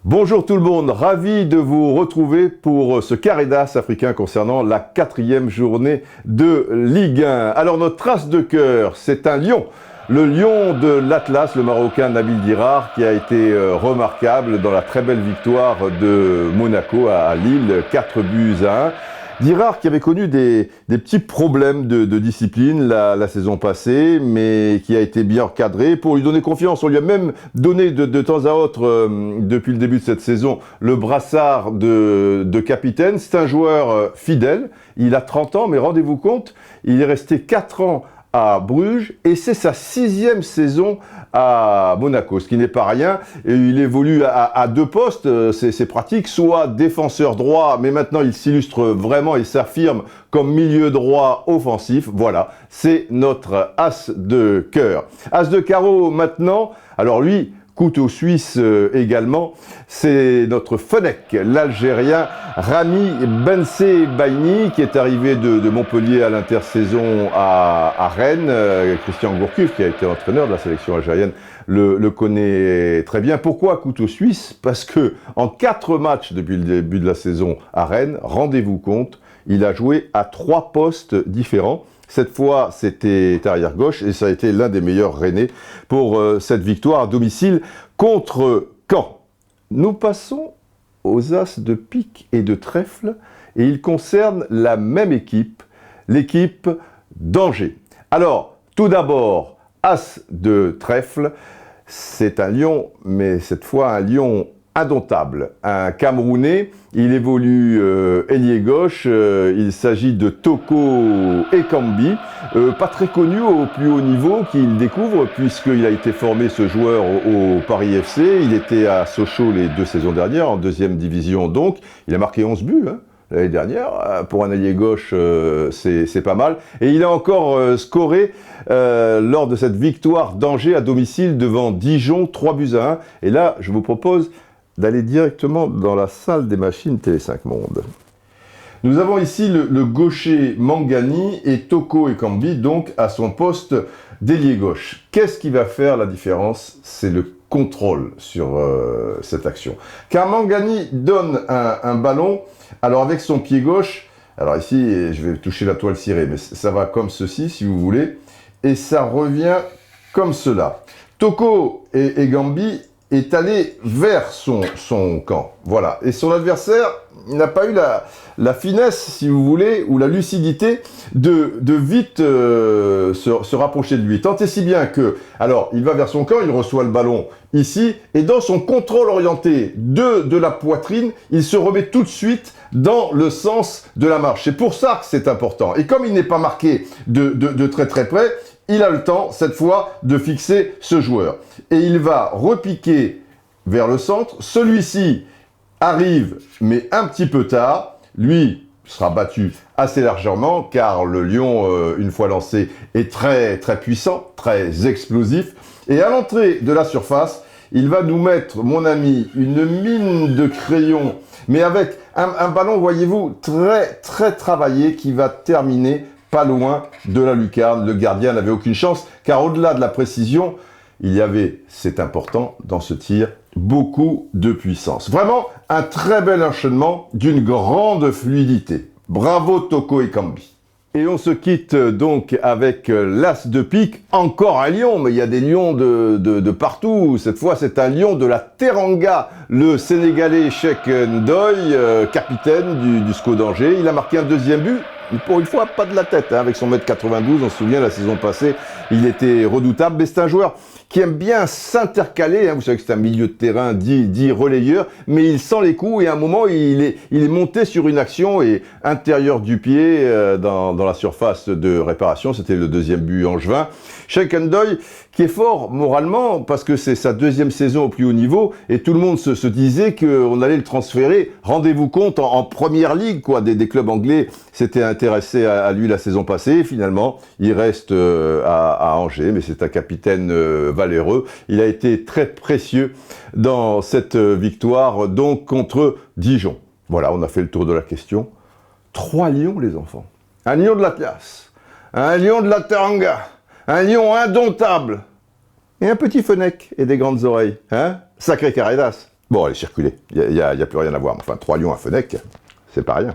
Bonjour tout le monde, ravi de vous retrouver pour ce carré d'as africain concernant la 4e journée de Ligue 1. Alors notre as de cœur, c'est un lion. Le lion de l'Atlas, le Marocain Nabil Dirar, qui a été remarquable dans la très belle victoire de Monaco à Lille, 4-1. Dirar qui avait connu des petits problèmes de discipline la saison passée, mais qui a été bien recadré pour lui donner confiance. On lui a même donné de temps à autre, depuis le début de cette saison, le brassard de capitaine. C'est un joueur fidèle, il a 30 ans, mais rendez-vous compte, il est resté 4 ans à Bruges et c'est sa 6e saison à Monaco, ce qui n'est pas rien. Et il évolue à 2 postes, c'est pratique, soit défenseur droit, mais maintenant il s'illustre vraiment et s'affirme comme milieu droit offensif. Voilà, c'est notre as de cœur. As de carreau maintenant, alors lui, couteau suisse également, c'est notre Fenech, l'Algérien Rami Bensebaini, qui est arrivé de Montpellier à l'intersaison à Rennes. Christian Gourcuff, qui a été entraîneur de la sélection algérienne, le connaît très bien. Pourquoi couteau suisse? Parce que en 4 matchs depuis le début de la saison à Rennes, rendez-vous compte, il a joué à 3 postes différents. Cette fois, c'était arrière gauche et ça a été l'un des meilleurs Rennais pour cette victoire à domicile contre Caen. Nous passons aux as de pique et de trèfle et ils concernent la même équipe, l'équipe d'Angers. Alors, tout d'abord, as de trèfle, c'est un lion, mais cette fois un lion indomptable, un Camerounais, il évolue ailier gauche, il s'agit de Toko Ekambi, pas très connu au plus haut niveau qu'il découvre puisqu'il a été formé ce joueur au Paris FC, il était à Sochaux les 2 saisons dernières, en 2e division donc, il a marqué 11 buts l'année dernière, pour un ailier gauche c'est pas mal, et il a encore scoré lors de cette victoire d'Angers à domicile devant Dijon, 3-1, et là je vous propose d'aller directement dans la salle des machines Télé5 Monde. Nous avons ici le gaucher Mangani et Toko Ekambi, donc à son poste d'ailier gauche. Qu'est-ce qui va faire la différence? C'est le contrôle sur cette action. Car Mangani donne un ballon, alors avec son pied gauche, alors ici je vais toucher la toile cirée, mais ça va comme ceci si vous voulez, et ça revient comme cela. Toko Ekambi est allé vers son camp. Voilà. Et son adversaire n'a pas eu la finesse, si vous voulez, ou la lucidité de vite se rapprocher de lui. Tant et si bien que, alors, il va vers son camp, il reçoit le ballon ici, et dans son contrôle orienté de la poitrine, il se remet tout de suite dans le sens de la marche. C'est pour ça que c'est important. Et comme il n'est pas marqué de très très près, il a le temps, cette fois, de fixer ce joueur. Et il va repiquer vers le centre. Celui-ci arrive, mais un petit peu tard. Lui sera battu assez largement, car le lion, une fois lancé, est très, très puissant, très explosif. Et à l'entrée de la surface, il va nous mettre, mon ami, une mine de crayon, mais avec un ballon, voyez-vous, très, très travaillé, qui va terminer pas loin de la lucarne. Le gardien n'avait aucune chance, car au-delà de la précision, il y avait, c'est important, dans ce tir, beaucoup de puissance. Vraiment, un très bel enchaînement d'une grande fluidité. Bravo Toko Ekambi. Et on se quitte donc avec l'as de pique, encore un lion, mais il y a des lions de partout. Cette fois, c'est un lion de la Teranga, le Sénégalais Cheikh Ndoye, capitaine du SCO d'Angers. Il a marqué un 2e but. Pour une fois, pas de la tête, avec son 1m92, on se souvient, la saison passée, il était redoutable, mais c'est un joueur qui aime bien s'intercaler, vous savez que c'est un milieu de terrain dit relayeur, mais il sent les coups et à un moment, il est monté sur une action et intérieur du pied dans la surface de réparation, c'était le 2e but angevin. Cheikh Ndoye, qui est fort moralement, parce que c'est sa 2e saison au plus haut niveau, et tout le monde se disait qu'on allait le transférer, rendez-vous compte, en première ligue, quoi, des clubs anglais s'étaient intéressés à lui la saison passée. Finalement, il reste à Angers, mais c'est un capitaine valeureux. Il a été très précieux dans cette victoire, donc contre Dijon. Voilà, on a fait le tour de la question. 3 lions, les enfants. Un lion de l'Atlas, un lion de la Teranga, un lion indomptable, et un petit Fenech et des grandes oreilles. Hein? Sacré carré d'as. Bon, allez, circulez. Il n'y a plus rien à voir. Enfin, 3 lions à Fenech, c'est pas rien.